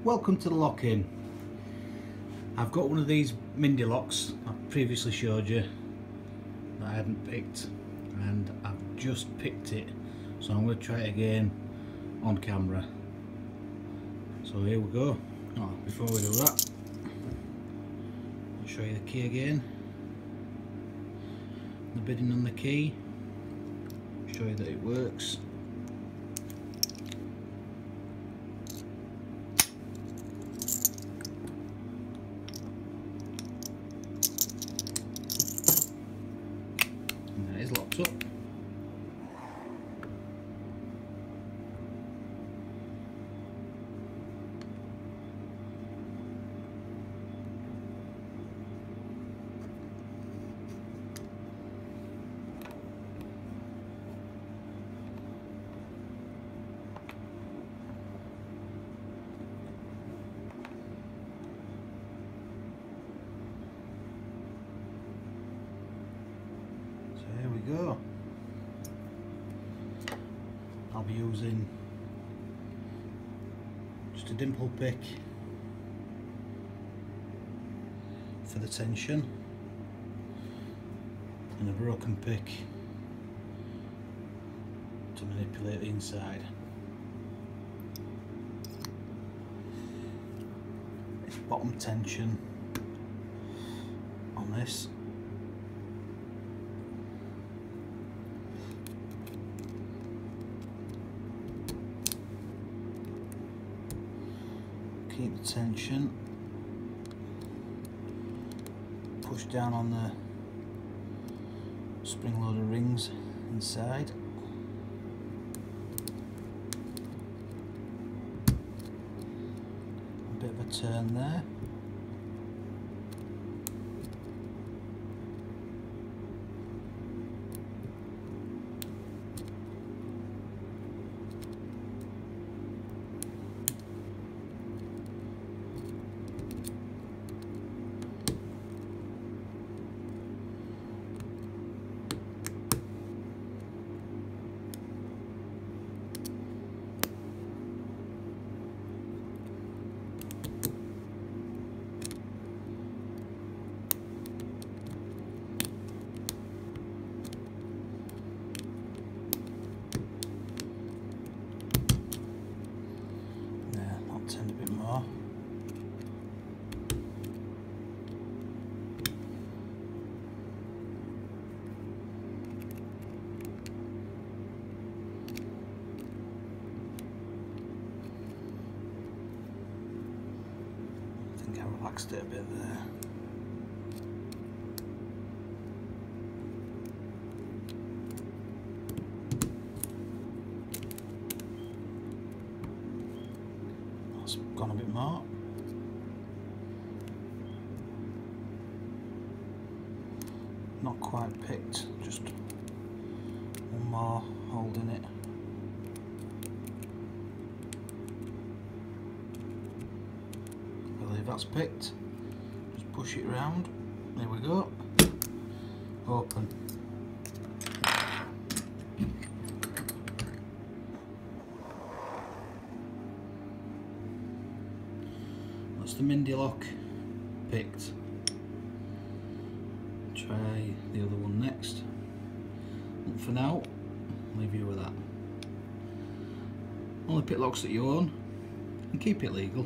Welcome to the lock-in. I've got one of these Mindy locks I previously showed you that I hadn't picked, and I've just picked it, so I'm going to try it again on camera. So here we go. Oh, before we do that, I'll show you the key again, the bidding on the key, show you that it works. And that is locked up. There we go. I'll be using just a dimple pick for the tension and a broken pick to manipulate the inside. It's bottom tension on this. Keep the tension, push down on the spring loader rings inside, a bit of a turn there, turn a bit more. I think I relaxed it a bit there. Gone a bit more. Not quite picked, just one more holding it. I believe that's picked. Just push it round. There we go. Open. That's the Mindy lock picked. Try the other one next. And for now, I'll leave you with that. Only pick locks that you own, and keep it legal.